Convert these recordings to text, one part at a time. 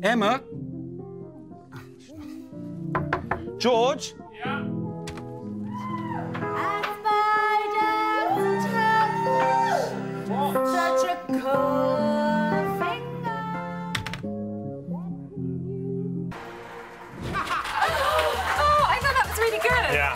Emma? George? Yeah? What? Such a cold finger. Oh, I thought that was really good. Yeah.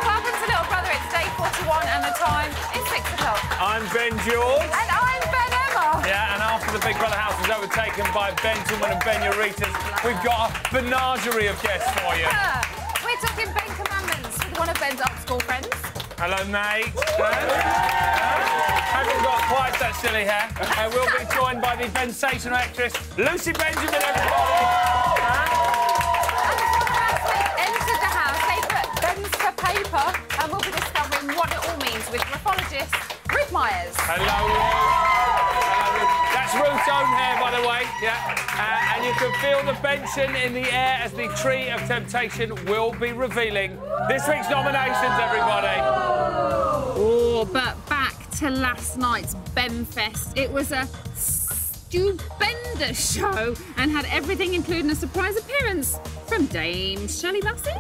Welcome to Little Brother. It's day 41 and the time is 6 o'clock. I'm Ben George. And I'm Ben Emma. Yeah, and after the Big Brother house was overtaken by Ben Tillman and Ben Eureka's, we've got a menagerie of guests for you. We're talking Ben Commandments with one of Ben's old school friends. Hello, mate. Haven't got quite that silly hair. We'll be joined by the sensational actress Lucy Benjamin, everybody. Entered the house, they put Ben's for paper, and we'll be discovering what it all means with graphologist Ruth Myers. Hello, That's Ruth's own hair, by the way. Yeah. And you can feel the benson in the air as the Tree of Temptation will be revealing this week's nominations, everybody. Oh, but back to last night's Benfest. It was a stupendous show and had everything, including a surprise appearance from Dame Shirley Bassey.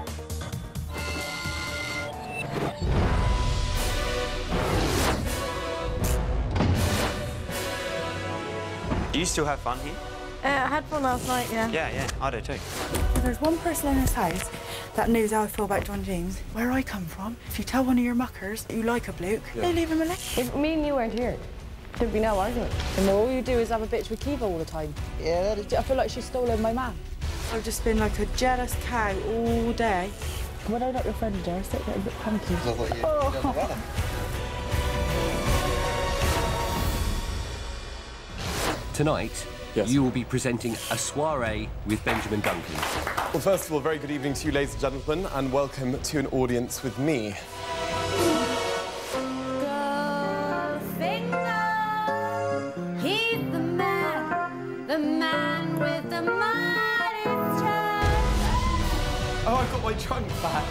Do you still have fun here? I had fun last night, yeah. Yeah, I do too. There's one person in this house that knows how I feel about John James. Where I come from, if you tell one of your muckers that you like a bloke, they leave him alone. If me and you weren't here, there'd be no argument. And all you do is have a bitch with Kiva all the time. Yeah, I feel like she's stolen my man. I've just been like a jealous cow all day. When I not your friend, Dare, sit there a bit punky. Tonight, you will be presenting a soiree with Benjamin Duncan. Well, first of all, very good evening to you, ladies and gentlemen, and welcome to an audience with me. He's the man with the mighty strength. Oh, I got my trunk back.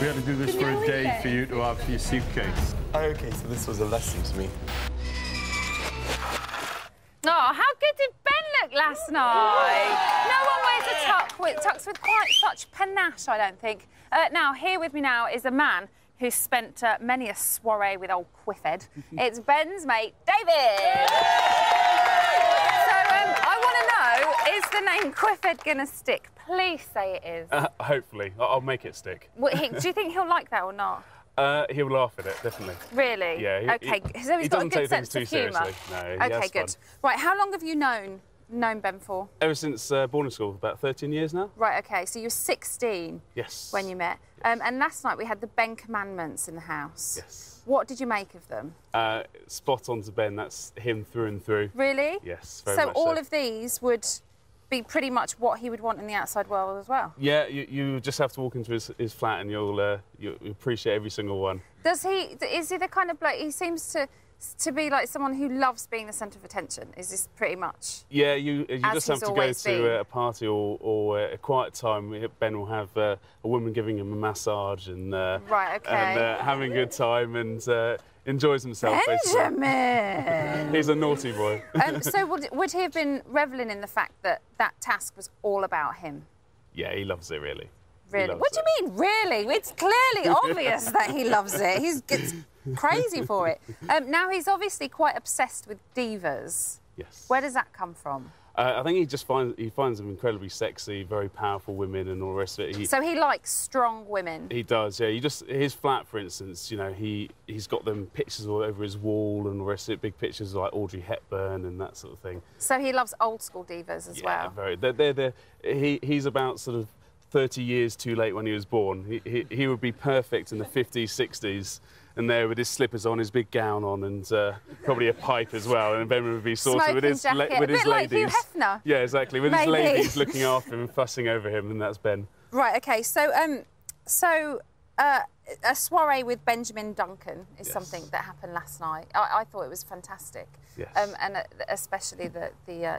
We had to do this for a day for you to have your suitcase. Oh, OK, so this was a lesson to me. Oh, how good did Ben look last night? No one wears a tux with quite such panache, I don't think. Now, here with me now is a man who's spent many a soiree with old Quiffed. It's Ben's mate, David. So, I want to know, is the name Quiffed going to stick? Please say it is. Hopefully. I'll make it stick. Do you think he'll like that or not? He'll laugh at it, definitely. Really? Yeah. OK, so he's got a good sense of humour. No, OK, good. Right, how long have you known Ben for? Ever since boarding school, about 13 years now. Right, OK, so you were 16 when you met. Yes. And last night we had the Ben Commandments in the house. Yes. What did you make of them? Spot on to Ben, that's him through and through. Really? Yes, very much so. All of these would be pretty much what he would want in the outside world as well? Yeah, you just have to walk into his flat and you'll appreciate every single one. Is he the kind of bloke, he seems to be like someone who loves being the centre of attention? Is this pretty much? Yeah, you just have to go to a party or a quiet time. Ben will have a woman giving him a massage and right, OK. And having a good time and enjoys himself. Benjamin! He's a naughty boy. So would he have been revelling in the fact that that task was all about him? Yeah, he loves it, really. Really? What do you mean, really? It's clearly obvious that he loves it. He gets crazy for it. Now, he's obviously quite obsessed with divas. Yes. Where does that come from? I think he finds them incredibly sexy, very powerful women and all the rest of it. So he likes strong women? He does, yeah. His flat, for instance, you know, he's got them pictures all over his wall and all the rest of it, big pictures like Audrey Hepburn and that sort of thing. So he loves old-school divas as well? Yeah, very. He's about sort of 30 years too late when he was born. He would be perfect in the 50s, 60s. And there with his slippers on, his big gown on, and probably a pipe as well. And Ben would be sort of with his ladies. A bit like Hugh Hefner. Yeah, exactly. With his ladies looking after him and fussing over him, and that's Ben. Right. OK. So, a soiree with Benjamin Duncan is something that happened last night. I thought it was fantastic. Yes. And especially the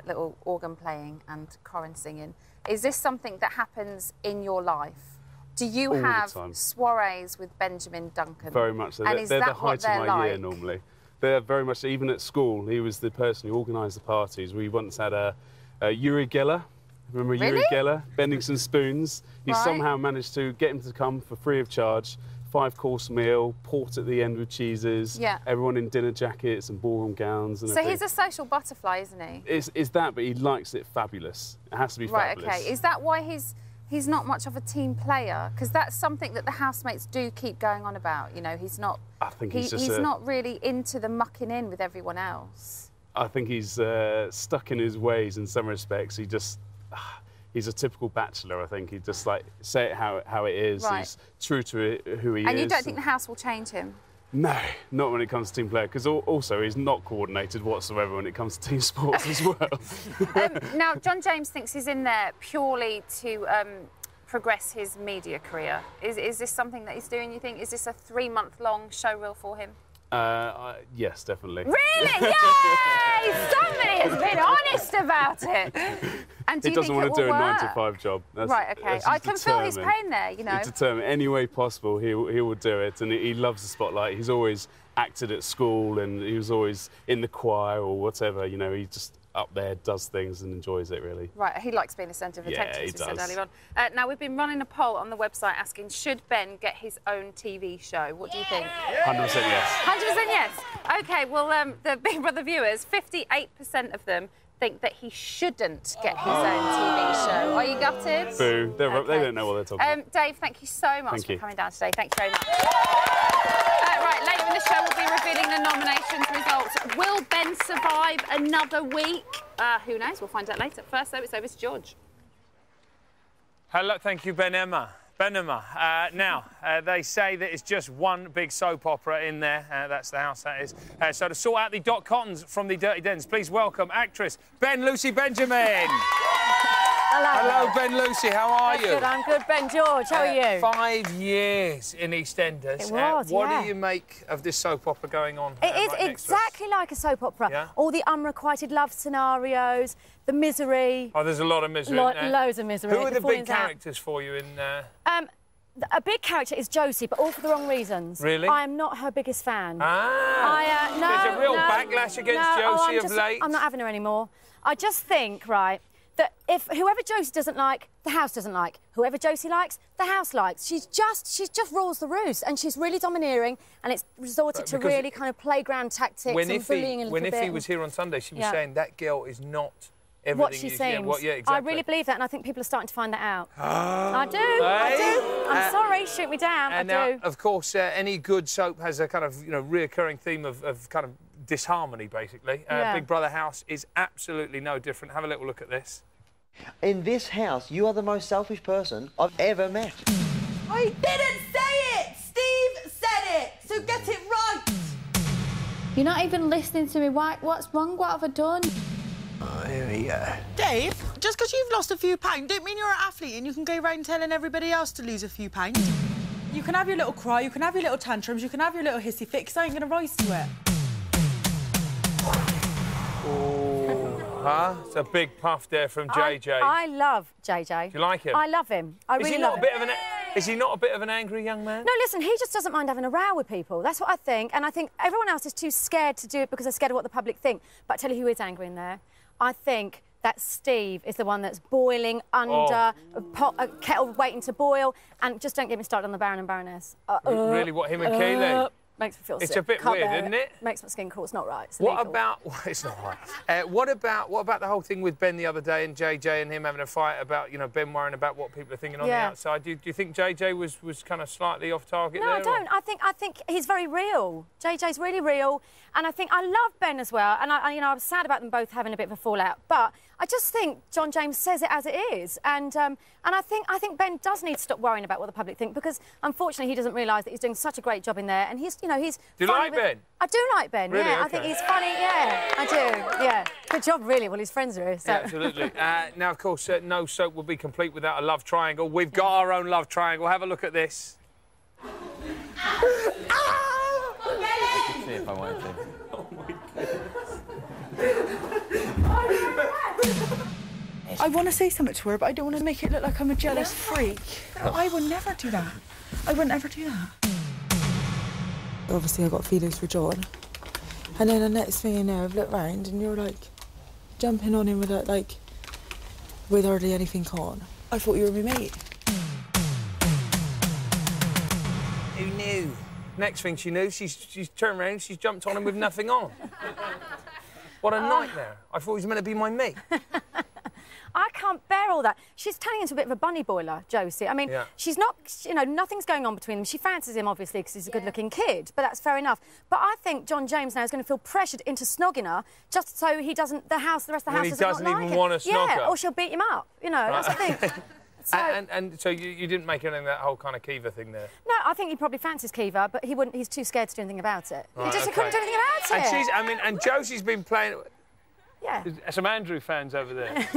little organ playing and Corin singing. Is this something that happens in your life? Do you have soirees with Benjamin Duncan? Very much so. And is they're that the height what they're of my like? year normally. they're very much, even at school, he was the person who organised the parties. We once had a Uri Geller. Remember Uri Geller? Bending some spoons. He somehow managed to get him to come for free of charge. 5-course meal, port at the end with cheeses. Yeah. Everyone in dinner jackets and ballroom gowns and So everything. he's a social butterfly, isn't he? It's that, but he likes it fabulous. It has to be fabulous. Right, OK. Is that why he's not much of a team player? Because that's something that the housemates do keep going on about. You know, he's not... I think he's not really into the mucking in with everyone else. I think he's stuck in his ways in some respects. He just... He's a typical bachelor, I think. He just, like, say it how it is. Right. He's true to who he is. And you don't think the house will change him? No, not when it comes to team player, because also he's not coordinated whatsoever when it comes to team sports as well. Now, John James thinks he's in there purely to progress his media career. Is this something that he's doing, you think? Is this a 3-month-long show reel for him? Yes, definitely. Really? Yay! Somebody has been honest about it. And do he you doesn't think want to do a work? 9-to-5 job. Right, OK. I can feel his pain there, you know. He's determined. Any way possible, he will do it. And he loves the spotlight. He's always acted at school and he was always in the choir or whatever. You know, he just up there does things and enjoys it, really. Right, he likes being the centre of attention, as we said does. earlier on. Now, we've been running a poll on the website asking, should Ben get his own TV show? What do you think? 100% yes. 100% yes. OK, well, the Big Brother viewers, 58% of them think that he shouldn't get his own TV show. Are you gutted? Boo. They don't know what they're talking about. Dave, thank you so much Thank for you. coming down today. Thank you very much. Right, later in the show, we'll be revealing the nominations results. Will Ben survive another week? Who knows? We'll find out later. First, though, it's over to George. Hello, thank you, Ben-Emma. Now, they say that it's just one big soap opera in there. That's the house, that is. So to sort out the dot cottons from the Dirty Dens, please welcome actress Ben Lucy Benjamin. Hello, Ben Lucy. How are you? Good, I'm good. Ben George, how are you? 5 years in EastEnders. It was, What yeah. do you make of this soap opera going on? It is right next to us? exactly like a soap opera. Yeah? All the unrequited love scenarios, the misery. Oh, there's a lot of misery in there. Loads of misery. Who are the big fallings out. characters for you in... A big character is Josie, but all for the wrong reasons. Really? I am not her biggest fan. Ah! There's a real backlash against Josie of late. I'm not having her anymore. I just think, right, that if whoever Josie doesn't like, the house doesn't like. Whoever Josie likes, the house likes. She just rules the roost, and she's really domineering, and it's resorted to really kind of playground tactics and bullying a little bit. When Iffy was here on Sunday, she was saying that girl is not everything what she seems. Yeah, exactly. I really believe that, and I think people are starting to find that out. I do. I'm sorry, shoot me down. And I now, do. of course, any good soap has a kind of reoccurring theme of kind of disharmony, basically. Big Brother house is absolutely no different. Have a little look at this. In this house, you are the most selfish person I've ever met. I didn't say it! Steve said it! So get it right! You're not even listening to me. What's wrong? What have I done? Oh, here we go. Dave, just because you've lost a few pounds don't mean you're an athlete and you can go around telling everybody else to lose a few pounds. You can have your little cry, you can have your little tantrums, you can have your little hissy fit, 'cause I ain't going to rise to it. Huh? It's a big puff there from JJ. I love JJ. Do you like him? I love him. I really love him. Is he not a bit of an angry young man? No, listen, he just doesn't mind having a row with people. That's what I think. And I think everyone else is too scared to do it because they're scared of what the public think. But I tell you who is angry in there. I think that Steve is the one that's boiling under a kettle waiting to boil. And just don't get me started on the Baron and Baroness. Really? What, him and Keeley? Makes me feel sick. It's a bit Can't weird, bear isn't it? Makes my skin crawl. It's not right. It's What illegal. about... Well, it's not right. What about the whole thing with Ben the other day and JJ and him having a fight about, Ben worrying about what people are thinking on the outside? Do you think JJ was kind of slightly off target there? No, I don't. I think he's very real. JJ's really real. And I think I love Ben as well. And I was sad about them both having a bit of a fallout. But I just think John James says it as it is. And I think Ben does need to stop worrying about what the public think because, unfortunately, he doesn't realise that he's doing such a great job in there. And he's, Do you like Ben? I do like Ben, really? yeah. Okay. I think he's funny, yeah. I do, yeah. Good job, really. Well, his friends are here, so... Yeah, absolutely. Now, of course, no soap will be complete without a love triangle. We've got our own love triangle. Have a look at this. I could see if I wanted to. Oh, my goodness. I want to say something to her, but I don't want to make it look like I'm a jealous freak. I would never do that. I would never do that. Obviously, I got feelings for John. And then the next thing you know, I've looked round and you're like jumping on him without with hardly anything on. I thought you were my mate. Who knew? Next thing she knew, she's turned around, she's jumped on him with nothing on. What a nightmare. I thought he was meant to be my mate. I can't bear all that. She's turning into a bit of a bunny boiler, Josie. I mean, she's not, you know, nothing's going on between them. She fancies him, obviously, because he's a good-looking kid, but that's fair enough. But I think John James now is going to feel pressured into snogging her just so he doesn't, the rest of the house doesn't even like him. want to snog her. Yeah, or she'll beat him up, you know, that's the thing. So, and so you didn't make anything of that whole kind of Kiva thing there? No, I think he probably fancies Kiva, but he's too scared to do anything about it. Right, He couldn't do anything about it. And and Josie's been playing... Yeah. Some Andrew fans over there.